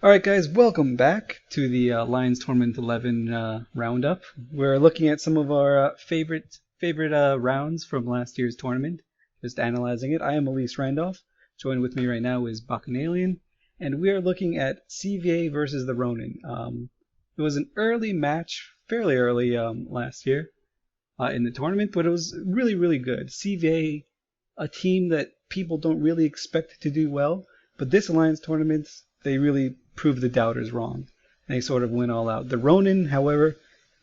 Alright guys, welcome back to the Lions Tournament 11 roundup. We're looking at some of our favorite rounds from last year's tournament, just analyzing it. I am Elise Randolph. Joined with me right now is Bacchanalian, and we are looking at CVA versus the R0nin. It was an early match, fairly early last year in the tournament, but it was really good. CVA, a team that people don't really expect to do well, but this Alliance tournament, they really prove the doubters wrong. They sort of win all out. The R0nin, however,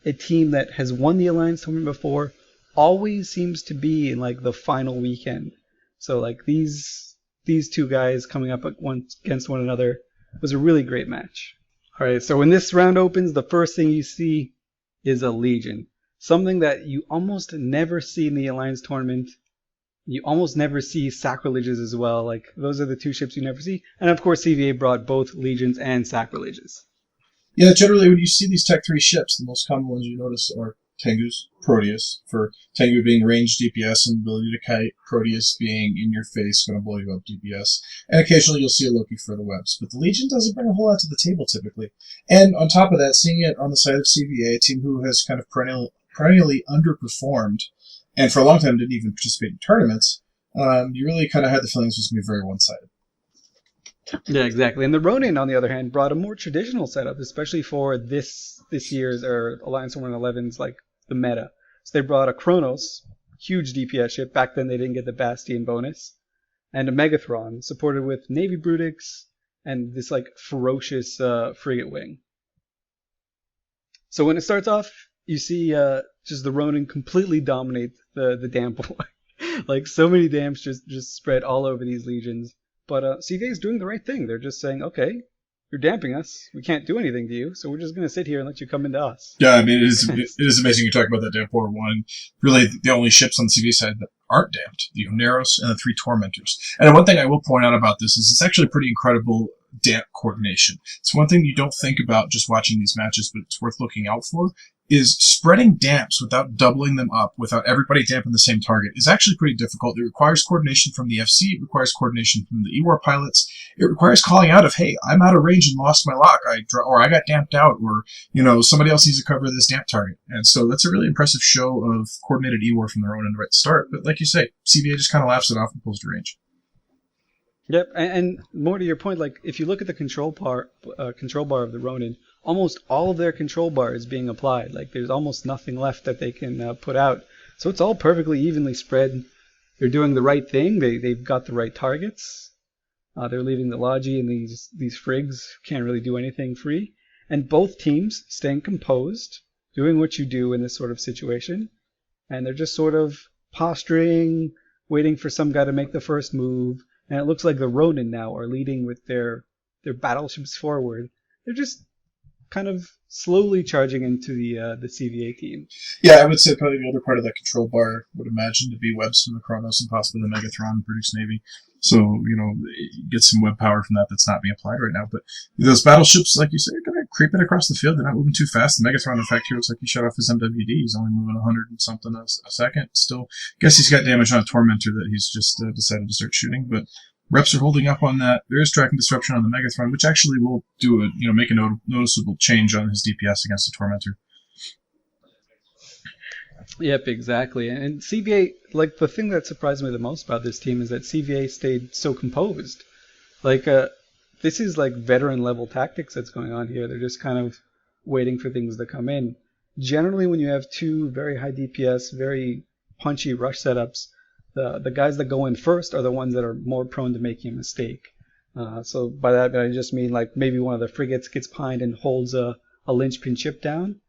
a team that has won the Alliance tournament before, always seems to be in like the final weekend. So like these two guys coming up against one another was a really great match. All right, so when this round opens, the first thing you see is a Legion, something that you almost never see in the Alliance tournament. You almost never see Sacrileges as well. Like, those are the two ships you never see. And of course, CVA brought both Legions and Sacrileges. Yeah, generally when you see these Tech 3 ships, the most common ones you notice are Tengu's, Proteus, for Tengu being ranged DPS and ability to kite, Proteus being in your face, going to blow you up DPS. And occasionally you'll see a Loki for the webs. But the Legion doesn't bring a whole lot to the table typically. And on top of that, seeing it on the side of CVA, a team who has kind of perennially underperformed, and for a long time didn't even participate in tournaments, you really kind of had the feelings it was going to be very one-sided. Yeah, exactly. And the R0nin, on the other hand, brought a more traditional setup, especially for this year's Alliance Tournament 11's like the meta. So they brought a Kronos, huge DPS ship. Back then they didn't get the Bastion bonus, and a Megathron supported with Navy Brutix and this like ferocious frigate wing. So when it starts off, you see just the R0nin completely dominate the damp war. Like, so many damps just spread all over these legions. But CVA is doing the right thing. They're just saying, okay, you're damping us. We can't do anything to you, so we're just going to sit here and let you come into us. Yeah, I mean, it is amazing you talk about that damp war one. Really, the only ships on the CVA side that aren't damped, the Oneros and the 3 Tormentors. And one thing I will point out about this is it's actually pretty incredible damp coordination. It's one thing you don't think about just watching these matches, but it's worth looking out for, is spreading damps without doubling them up, without everybody damping the same target, is actually pretty difficult. It requires coordination from the FC, it requires coordination from the EWAR pilots, it requires calling out of, hey, I'm out of range and lost my lock, or I got damped out, or, somebody else needs to cover this damp target. And so that's a really impressive show of coordinated EWAR from their own end right at the start. But like you say, CVA just kind of laughs it off and pulls to range. Yep, and more to your point, like if you look at the control bar of the R0nin, almost all of their control bar is being applied. Like there's almost nothing left that they can put out. So it's all perfectly evenly spread. They're doing the right thing. They've got the right targets. They're leaving the Logi and these frigs can't really do anything free. And both teams staying composed, doing what you do in this sort of situation. And they're just sort of posturing, waiting for some guy to make the first move. And it looks like the R0nin now are leading with their battleships forward. They're just kind of slowly charging into the CVA team. Yeah, I would say probably the other part of that control bar would imagine to be webs from the Kronos and possibly the Megathron produced Navy. So, get some web power from that that's not being applied right now. But those battleships, like you say, are kind of creeping across the field. They're not moving too fast. The Megathron, in fact, here looks like he shut off his MWD. He's only moving 100 and something a second. Still, guess he's got damage on a Tormentor that he's just decided to start shooting. But reps are holding up on that. There is tracking disruption on the Megathron, which actually will do make a noticeable change on his DPS against the Tormentor. Yep, exactly. And CVA, like the thing that surprised me the most about this team is that CVA stayed so composed. Like this is like veteran level tactics that's going on here. They're just kind of waiting for things to come in. Generally, when you have two very high DPS, very punchy rush setups, the guys that go in first are the ones that are more prone to making a mistake. So by that I just mean like maybe one of the frigates gets pined and holds a linchpin ship down,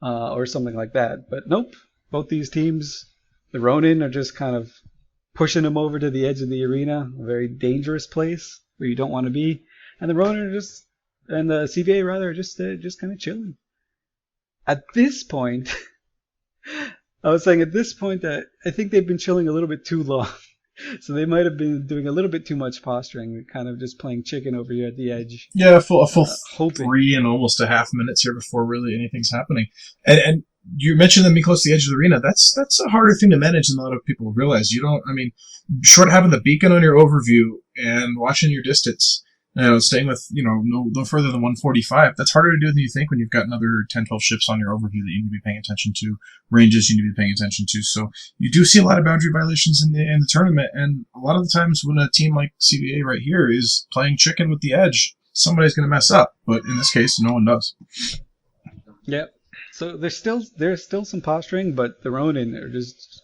or something like that. But nope, both these teams, the R0nin are just kind of pushing them over to the edge of the arena, a very dangerous place where you don't want to be, and the R0nin and the CVA rather are just kind of chilling. At this point, I was saying at this point that I think they've been chilling a little bit too long. So they might have been doing a little bit too much posturing, kind of just playing chicken over here at the edge. Yeah, a full hoping. 3 and almost a half minutes here before really anything's happening. And you mentioned them being close to the edge of the arena. That's a harder thing to manage than a lot of people realize. Short having the beacon on your overview and watching your distance, Staying with, no further than 145, that's harder to do than you think when you've got another 10, 12 ships on your overview that you need to be paying attention to, ranges you need to be paying attention to. So you do see a lot of boundary violations in the tournament, and a lot of the times when a team like CVA right here is playing chicken with the edge, somebody's going to mess up. But in this case, no one does. Yeah. So there's still some posturing, but the R0nin are just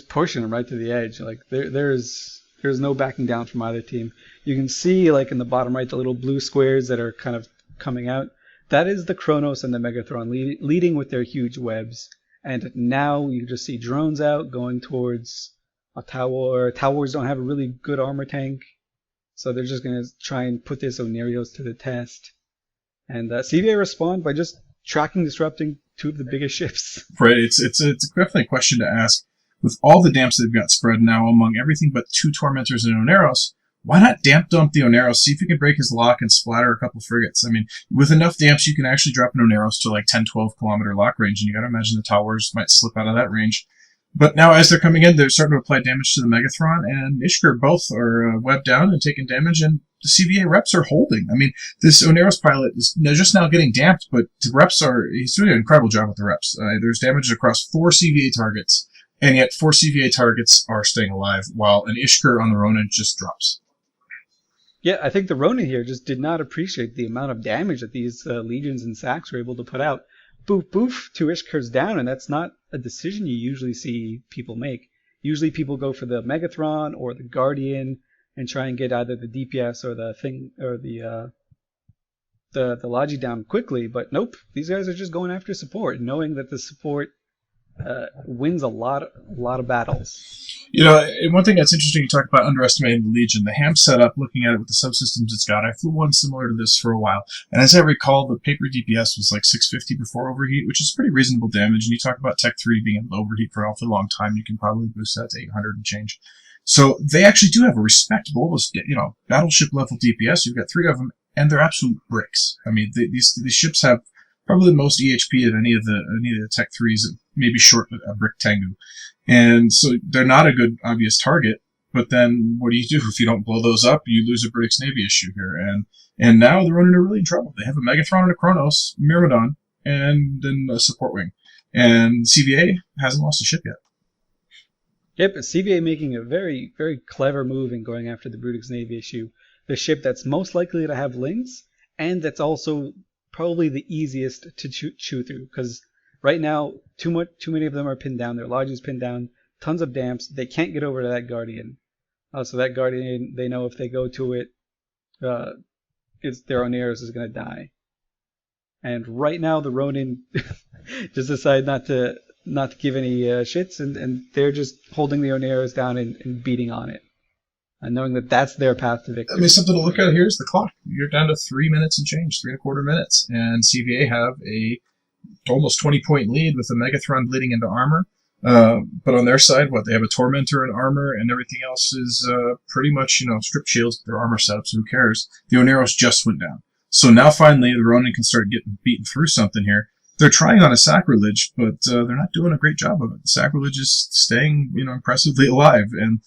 pushing them right to the edge. Like there's no backing down from either team. You can see, like, in the bottom right, the little blue squares that are kind of coming out. That is the Kronos and the Megathron leading with their huge webs. And now you just see drones out going towards a tower. Towers don't have a really good armor tank, so they're just going to try and put this Onerios to the test. And CVA respond by just tracking, disrupting two of the biggest ships. Right, it's definitely a question to ask. With all the damps they've got spread now among everything but 2 Tormentors and Oneros, why not damp dump the Oneros, see if you can break his lock and splatter a couple frigates? I mean, with enough damps, you can actually drop an Oneros to like 10, 12 kilometer lock range, and you gotta imagine the towers might slip out of that range. But now as they're coming in, they're starting to apply damage to the Megathron, and Ishkur both are webbed down and taking damage, and the CVA reps are holding. I mean, this Oneros pilot is just now getting damped, but he's doing an incredible job with the reps. There's damage across 4 CVA targets, and yet 4 CVA targets are staying alive, while an Ishkur on the R0nin just drops. Yeah, I think the R0nin here just did not appreciate the amount of damage that these legions and sacks were able to put out. Boof, boof, 2 Ishkurs down, and that's not a decision you usually see people make. Usually people go for the Megathron or the Guardian and try and get either the DPS or the Logi down quickly, but nope, these guys are just going after support, knowing that the support wins a lot of battles. One thing that's interesting, you talk about underestimating the Legion. The ham setup, looking at it with the subsystems it's got, I flew one similar to this for a while. And as I recall, the paper DPS was like 650 before overheat, which is pretty reasonable damage. And you talk about Tech 3 being able to overheat for an awfully long time, you can probably boost that to 800 and change. So they actually do have a respectable, almost, battleship level DPS. You've got 3 of them, and they're absolute bricks. I mean, these ships have probably the most EHP of any of the Tech 3s, maybe short a Brick Tengu. And so they're not a good obvious target, but then what do you do if you don't blow those up? You lose a British Navy issue here. And now the R0nin are really in trouble. They have a Megathron and a Kronos, Myrmidon, and then a support wing. And CVA hasn't lost a ship yet. Yep, CVA making a very, very clever move in going after the Brutix Navy issue. The ship that's most likely to have links, and that's also probably the easiest to chew through, because right now too many of them are pinned down. Their Lodge is pinned down, tons of damps. They can't get over to that Guardian. So that Guardian, they know if they go to it, their Oneros is going to die. And right now the R0nin just decide not to give any shits, and they're just holding the Oneros down and beating on it, and knowing that that's their path to victory. I mean, something to look at here is the clock. You're down to 3 minutes and change, 3.25 minutes, and CVA have a almost 20-point lead with the Megathron bleeding into armor. But on their side, they have a Tormentor in armor, and everything else is pretty much, strip shields, their armor setup, so who cares? The Oneros just went down. So now finally the R0nin can start getting beaten through something here. They're trying on a Sacrilege, but they're not doing a great job of it. The Sacrilege is staying, impressively alive, and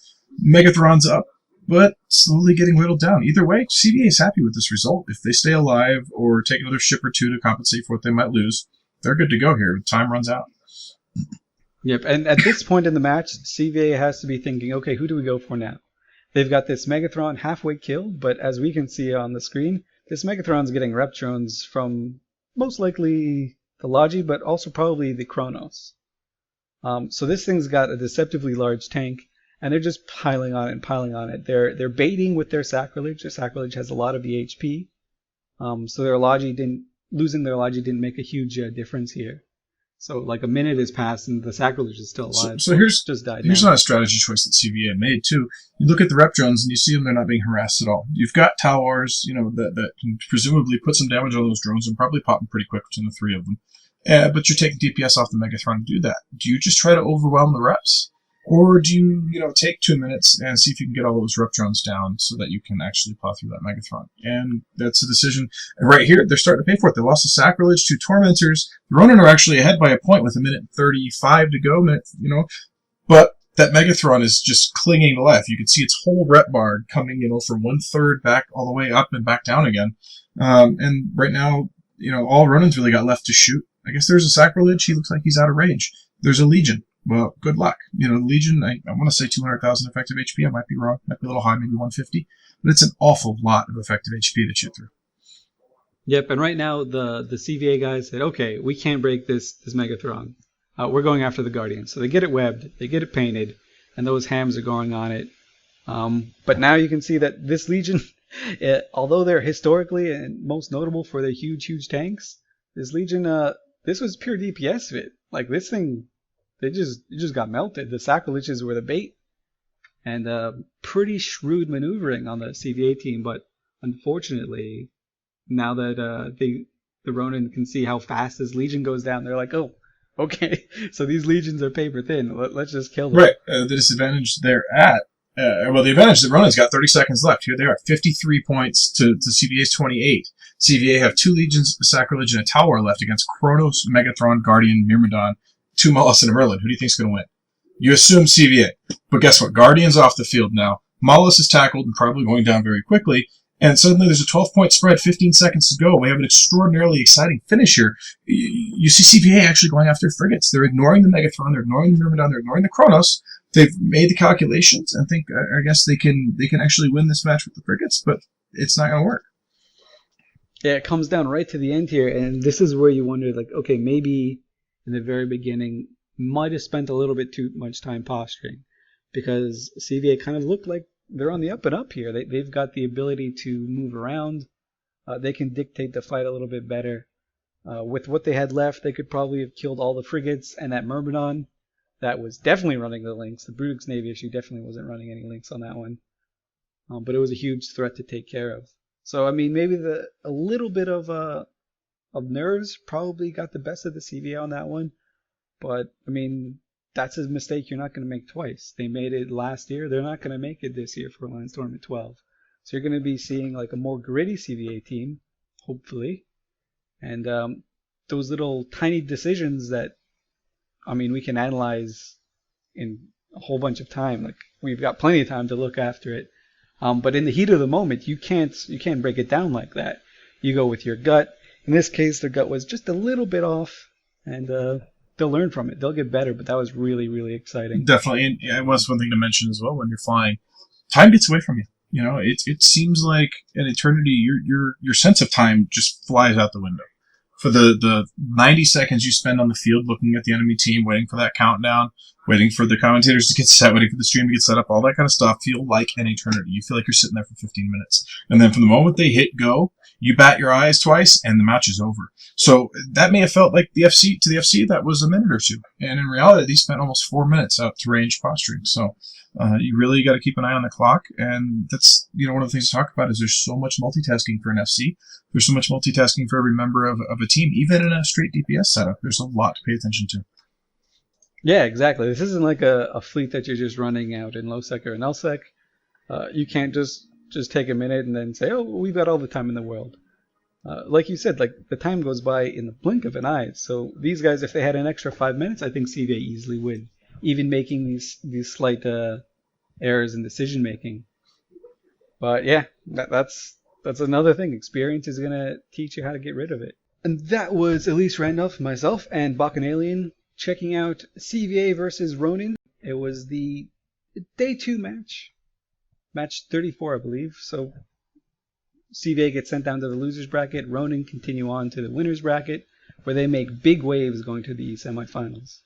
Megathron's up, but slowly getting whittled down. Either way, CVA is happy with this result. If they stay alive or take another ship or two to compensate for what they might lose, they're good to go here. Time runs out. Yep, and at this point in the match, CVA has to be thinking, okay, who do we go for now? They've got this Megathron halfway killed, but as we can see on the screen, this Megathron's getting rep drones from most likely the Logi, but also probably the Kronos. So this thing's got a deceptively large tank, and they're just piling on it. They're baiting with their Sacrilege. Their Sacrilege has a lot of EHP, so their Logi losing their Logi didn't make a huge difference here. So like a minute has passed and the Sacrilege is still alive. So here's not a strategy choice that CVA made too. You look at the rep drones and you see them; they're not being harassed at all. You've got towers, that can presumably put some damage on those drones and probably pop them pretty quick between the 3 of them. But you're taking DPS off the Megathron to do that. Do you just try to overwhelm the reps? Or do you, take 2 minutes and see if you can get all those rep drones down so that you can actually plow through that Megathron? And that's a decision. And right here, they're starting to pay for it. They lost a Sacrilege, 2 Tormentors. The R0nin are actually ahead by a point with 1:35 to go. But that Megathron is just clinging to life. You can see its whole rep bar coming, from 1/3 back all the way up and back down again. And right now, all R0nin's really got left to shoot. I guess there's a Sacrilege. He looks like he's out of range. There's a Legion. Well, good luck. The Legion, I want to say 200,000 effective HP. I might be wrong. Might be a little high, maybe 150. But it's an awful lot of effective HP to shoot through. Yep, and right now the CVA guys said, okay, we can't break this Megathron. We're going after the Guardian. So they get it webbed, they get it painted, and those hams are going on it. But now you can see that this Legion, although they're historically and most notable for their huge, huge tanks, this Legion, this was pure DPS fit. Like this thing, it just got melted. The Sacrileges were the bait, and pretty shrewd maneuvering on the CVA team. But unfortunately, now that the R0nin can see how fast this Legion goes down, they're like, oh, okay, so these Legions are paper thin. Let's just kill them. Right. The disadvantage they're at, the advantage the R0nin's got 30 seconds left. Here they are, 53 points to CVA's 28. CVA have 2 Legions, a Sacrilege, and a Tower left against Kronos, Megathron, Guardian, Myrmidon, 2 Mauluses, and a Merlin. Who do you think's going to win? You assume CVA. But guess what? Guardian's off the field now. Mauluses is tackled and probably going down very quickly. And suddenly there's a 12-point spread, 15 seconds to go. We have an extraordinarily exciting finish here. You see CVA actually going after frigates. They're ignoring the Megathron, they're ignoring the Myrmidon, they're ignoring the Kronos. They've made the calculations and think, I guess they can actually win this match with the frigates, but it's not going to work. Yeah, it comes down right to the end here, and this is where you wonder, like, okay, maybe in the very beginning might have spent a little bit too much time posturing, because CVA kind of looked like they're on the up and up here. They've got the ability to move around. They can dictate the fight a little bit better. With what they had left, they could probably have killed all the frigates and that Myrmidon that was definitely running the links. The Brutix Navy issue definitely wasn't running any links on that one. But it was a huge threat to take care of. So, I mean, maybe a little bit of nerves probably got the best of the CVA on that one. But, I mean, that's a mistake you're not going to make twice. They made it last year. They're not going to make it this year for Alliance Tournament 12. So you're going to be seeing like a more gritty CVA team, hopefully. And those little tiny decisions that, I mean, we can analyze in a whole bunch of time. Like, we've got plenty of time to look after it. But in the heat of the moment, you can't break it down like that. You go with your gut. In this case, their gut was just a little bit off, and they'll learn from it. They'll get better, but that was really, really exciting. Definitely, and it was one thing to mention as well. When you're flying, time gets away from you. It seems like an eternity. Your sense of time just flies out the window. For the 90 seconds you spend on the field looking at the enemy team, waiting for that countdown, waiting for the commentators to get set, waiting for the stream to get set up, all that kind of stuff, feel like an eternity. You feel like you're sitting there for 15 minutes. And then from the moment they hit go, you bat your eyes twice, and the match is over. So that may have felt like the FC, that was a minute or two. And in reality, they spent almost 4 minutes out to range posturing. So you really got to keep an eye on the clock. And that's, one of the things to talk about is there's so much multitasking for an FC. There's so much multitasking for every member of a team. Even in a straight DPS setup, there's a lot to pay attention to. Yeah, exactly. This isn't like a fleet that you're just running out in low sec or in LSEC. You can't just take a minute and then say, oh, we've got all the time in the world. Like you said, like the time goes by in the blink of an eye. So these guys, if they had an extra 5 minutes, I think CVA easily would, even making these slight errors in decision making. But yeah, that's another thing. Experience is gonna teach you how to get rid of it. And that was Elise Randolph, myself, and Bacchanalian checking out CVA versus R0nin. It was the day 2 match 34, I believe. So CVA gets sent down to the losers bracket. R0nin continue on to the winners bracket, where they make big waves going to the semifinals.